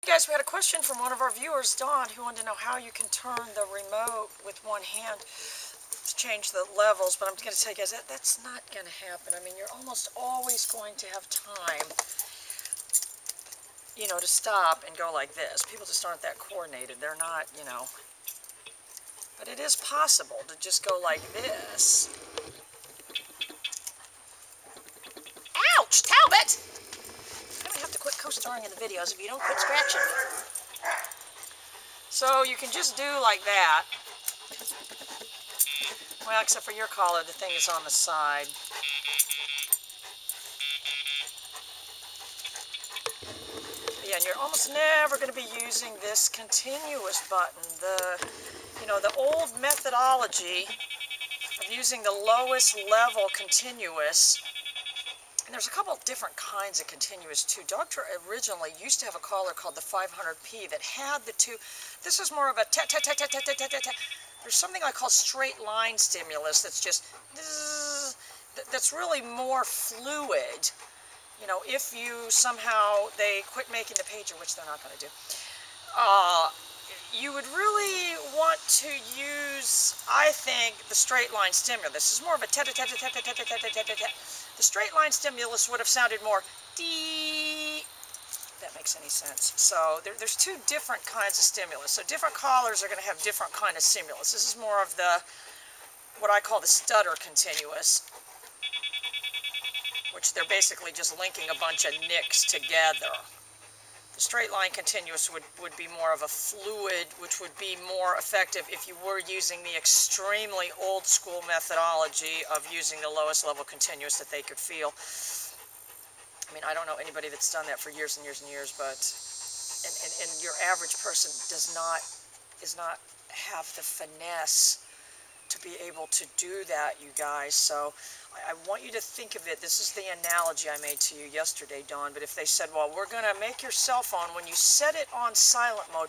Guys, we had a question from one of our viewers, Dawn, who wanted to know how you can turn the remote with one hand to change the levels. But I'm going to tell you guys, that's not going to happen. I mean, you're almost always going to have time, you know, to stop and go like this. People just aren't that coordinated. They're not, you know. But it is possible to just go like this. Ouch, Talbot! I'm going to have to quit co-starring in the videos if you don't quit scratching. So you can just do like that. Well, except for your collar, the thing is on the side. Yeah, and you're almost never going to be using this continuous button. The old methodology of using the lowest level continuous. And there's a couple different kinds of continuous too. Dogtra originally used to have a collar called the 500p that had the two. This is more of a tat, tat, tat, tat, tat, tat, tat, tat. There's something I call straight line stimulus that's just, that's really more fluid. You know, if you somehow, they quit making the pager, which they're not going to do, you would really want to use, I think, the straight line stimulus. This is more of a tat, tat, tat, tat, tat, tat, tat, tat, tat, tat. The straight line stimulus would have sounded more dee. If that makes any sense. So there's two different kinds of stimulus. So different collars are going to have different kind of stimulus. This is more of the, what I call the stutter continuous, which they're basically just linking a bunch of nicks together. The straight line continuous would be more of a fluid, which would be more effective if you were using the extremely old school methodology of using the lowest level continuous that they could feel. I mean, I don't know anybody that's done that for years and years and years, but and your average person is not have the finesse to be able to do that, you guys. So I want you to think of it. This is the analogy I made to you yesterday, Dawn. But if they said, well, we're going to make your cell phone, when you set it on silent mode,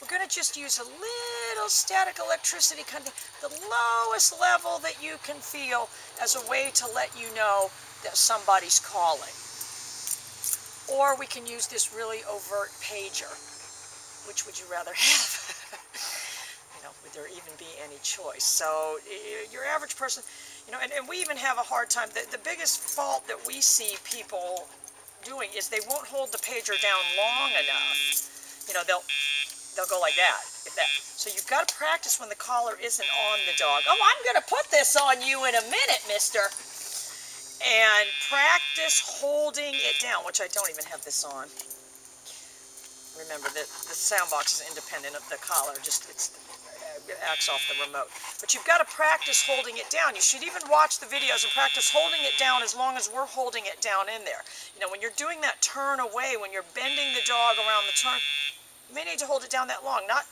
we're going to just use a little static electricity, kind of the lowest level that you can feel, as a way to let you know that somebody's calling. Or we can use this really overt pager. Which would you rather have? Would there even be any choice? So your average person, you know, and we even have a hard time. The biggest fault that we see people doing is they won't hold the pager down long enough. You know, they'll go like that, So you've got to practice when the collar isn't on the dog. Oh, I'm going to put this on you in a minute, mister. And practice holding it down, which I don't even have this on. Remember that the sound box is independent of the collar, it acts off the remote. But you've got to practice holding it down. You should even watch the videos and practice holding it down as long as we're holding it down in there. You know, when you're doing that turn away, when you're bending the dog around the turn, you may need to hold it down that long, not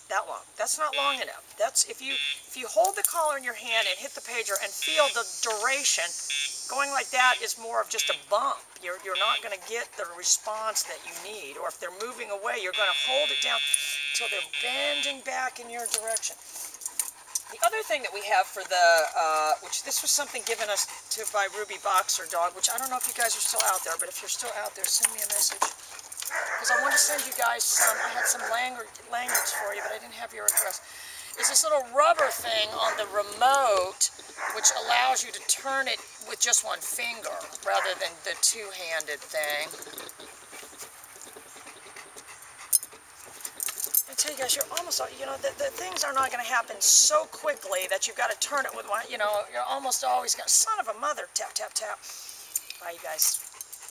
that long. That's not long enough. That's if you hold the collar in your hand and hit the pager and feel the duration, going like that is more of just a bump. You're not going to get the response that you need. Or if they're moving away, you're going to hold it down until they're bending back in your direction. The other thing that we have for the, which this was something given us by Ruby Boxer Dog, which I don't know if you guys are still out there, but if you're still out there, send me a message. Because I want to send you guys some, I had some lanyards for you, but I didn't have your address. It's this little rubber thing on the remote, which allows you to turn it with just one finger, rather than the two-handed thing. I tell you guys, you're almost, you know, the things are not going to happen so quickly that you've got to turn it with one, you know, you're almost always going to, son of a mother, tap, tap, tap. Bye, you guys.